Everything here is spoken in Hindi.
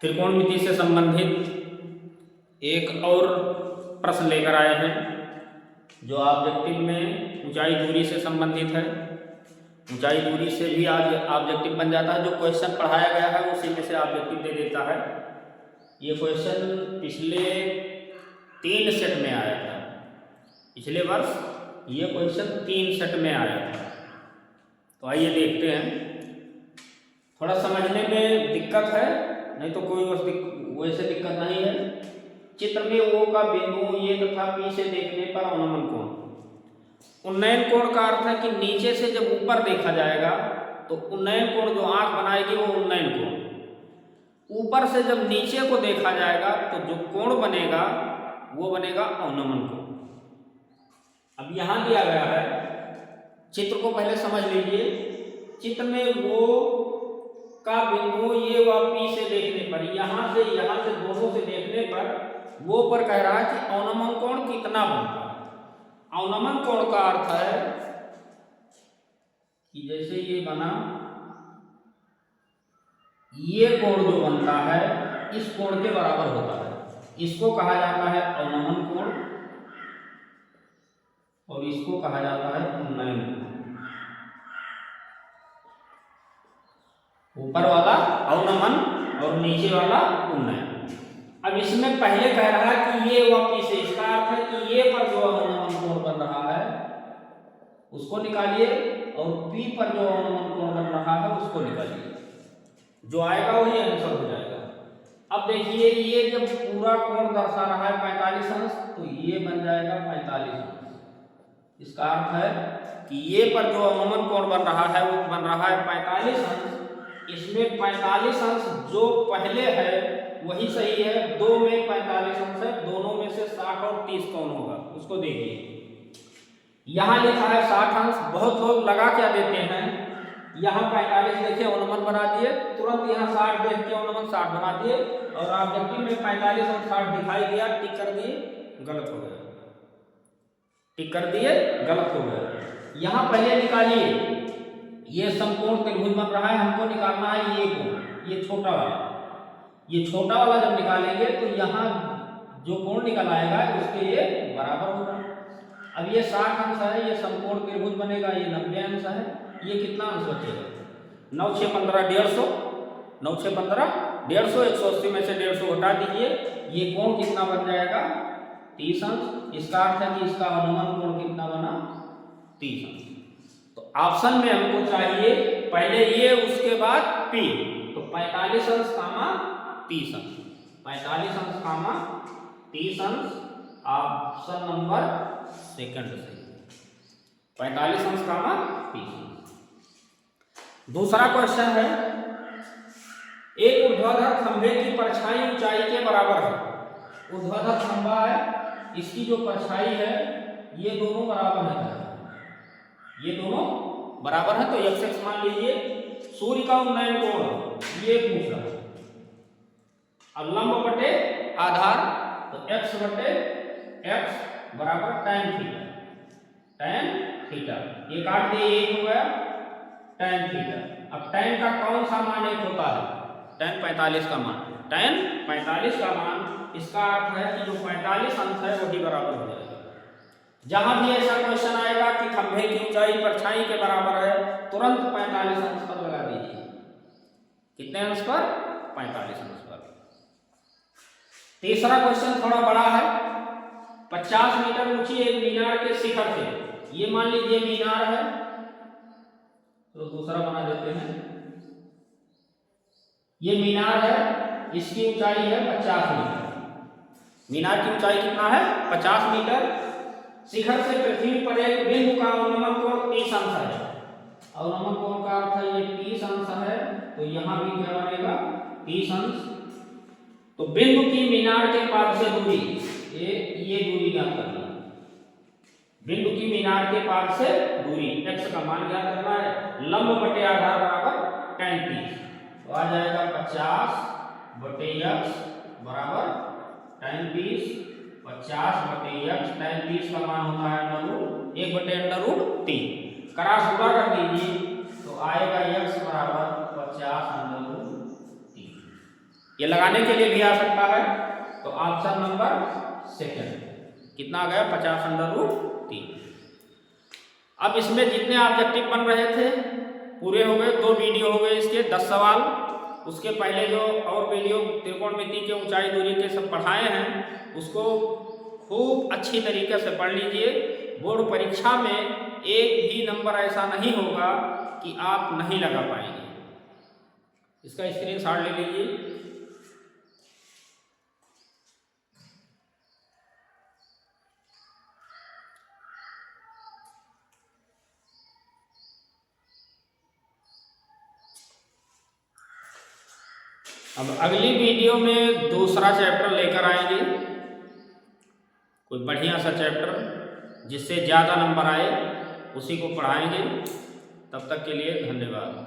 त्रिकोणमिति से संबंधित एक और प्रश्न लेकर आए हैं जो ऑब्जेक्टिव में ऊंचाई दूरी से संबंधित है। ऊंचाई दूरी से भी आज ऑब्जेक्टिव बन जाता है। जो क्वेश्चन पढ़ाया गया है उसी में से ऑब्जेक्टिव दे देता है। ये क्वेश्चन पिछले 3 सेट में आया था। पिछले वर्ष ये क्वेश्चन 3 सेट में आया था। तो आइए देखते हैं। थोड़ा समझने में दिक्कत है, नहीं तो कोई वैसे दिक्कत नहीं है। चित्र में ओ का बिंदु ये तथा पी से देखने पर अवनमन कोण। उन्नयन कोण का अर्थ है कि नीचे से जब ऊपर देखा जाएगा तो उन्नयन कोण जो आंख बनाएगी वो उन्नयन कोण। ऊपर से जब नीचे को देखा जाएगा तो जो कोण बनेगा वो बनेगा अवनमन कोण। अब यहां दिया गया है, चित्र को पहले समझ लीजिए। चित्र में वो का बिंदु ये व पी से देखने पर, यहां से दोनों से देखने पर वो पर कह रहा है कि अवनमन कोण कितना बनता है। अवनमन कोण का अर्थ है कि जैसे ये बना, ये कोण जो बनता है इस कोण के बराबर होता है। इसको कहा जाता है अवनमन कोण और इसको कहा जाता है उन्नयन कोण। ऊपर वाला अवनमन और नीचे वाला उन्नयन। अब इसमें पहले कह रहा है कि ये व पी से, इसका अर्थ है कि ये पर जो अवनमन कोण बन रहा है उसको निकालिए और पी पर जो अवनमन कोण बन रहा है उसको निकालिए। जो आएगा वही आंसर हो जाएगा। अब देखिए ये जब पूरा कोण दर्शा रहा है 45 अंश, तो ये बन जाएगा 45 अंश। इसका अर्थ है कि ये पर जो अवनमन कोण बन रहा है वो बन रहा है 45 अंश। इसमें 45 अंश जो पहले है वही सही है। 2 में 45 अंश है, दोनों में से 60 और 30 कौन होगा उसको देखिए। यहां लिखा है 60 अंश। बहुत लोग लगा क्या देते हैं, यहां 45 देखिए अवनमन बना दिए, तुरंत यहां 60 देख के अवनमन 60 बना दिए और ऑब्जेक्टिव में 45 और 60 दिखाई दिया, टिक कर दिए, गलत हो गया। टिक कर दिए, गलत हो गया। यहां पहले निकालिए, ये समकोण त्रिभुज बन रहा है, हमको निकालना है ये कोण, ये छोटा वाला। ये छोटा वाला जब निकालेंगे तो यहाँ जो कोण निकल आएगा उसके ये बराबर होगा। अब ये 60 अंश है, ये समकोण त्रिभुज बनेगा, ये 90 अंश है। ये कितना अंश बचेगा? 9 6 15 150। 9 6 15 150। 180 में से 150 घटा दीजिए, ये कोण कितना बन जाएगा? 30 अंश। इसका अर्थ है कि इसका अनुमान कोण कितना बना? 30 अंश। तो ऑप्शन में हमको चाहिए पहले ये उसके बाद पी, तो 45 अंश कामा 30 अंश। 45 अंश कामा 30 अंश, ऑप्शन नंबर सेकंड सही। 45 अंश कामा 30 अंश। दूसरा क्वेश्चन है, एक ऊर्ध्वाधर खंभे की परछाई ऊंचाई के बराबर है। ऊर्ध्वाधर खंभा है, इसकी जो परछाई है ये दोनों बराबर है। ये दोनों बराबर है तो x x मान लीजिए। सूर्य का उन्नयन कोण ये पूछ रहा है। अब लंब बटे आधार, तो x बटे x बराबर tan थीटा। tan थीटा ये काट दिए, एक हो गया tan थीटा। अब tan का कौन सा मान एक होता है? tan 45 का मान। tan 45 का मान, इसका अर्थ है कि जो 45 अंश है वही बराबर हो जाएगा। जहां भी ऐसा क्वेश्चन आएगा कि खंभे की ऊंचाई परछाई के बराबर है, तुरंत 45 अंश पर लगा दीजिए। कितने अंश पर? 45 अंश पर। तीसरा क्वेश्चन थोड़ा बड़ा है। 50 मीटर ऊंची एक मीनार के शिखर से, ये मान लीजिए मीनार है, तो दूसरा बना देते हैं। ये मीनार है, इसकी ऊंचाई है 50 मीटर। मीनार की ऊंचाई कितना है? 50 मीटर। शिखर से पृथ्वी पर एक बिंदु का अवनमन कोण 30 अंश है। अवनमन कोण का अर्थ है ये 30 अंश है, तो यहां भी क्या बनेगा? 30 अंश। तो बिंदु की मीनार के पाद से दूरी, ये दूरी ज्ञात करना है। बिंदु की मीनार के पाद से दूरी, x का मान ज्ञात करना है। लंब बटे आधार बराबर tan 30, तो आ जाएगा 50 बटे x बराबर tan 30। 50 बटे x, tan 30 का मान होता है √1 1 बटे √3। क्रॉस गुणा कर दीजिए तो आएगा x बराबर 50 √3। ये लगाने के लिए भी आ सकता है। तो ऑप्शन नंबर सेकंड कितना आ गया 50√3। अब इसमें जितने ऑब्जेक्टिव बन रहे थे पूरे हो गए। 2 वीडियो हो गए इसके 10 सवाल। उसके पहले जो और वीडियो त्रिकोणमिति के ऊंचाई दूरी के सब पढ़ाए हैं उसको खूब अच्छी तरीके से पढ़ लीजिए। बोर्ड परीक्षा में एक भी नंबर ऐसा नहीं होगा कि आप नहीं लगा पाएंगे। इसका स्क्रीनशॉट ले लीजिए। अब अगली वीडियो में दूसरा चैप्टर लेकर आएंगे, कोई बढ़िया सा चैप्टर जिससे ज़्यादा नंबर आए उसी को पढ़ाएंगे। तब तक के लिए धन्यवाद।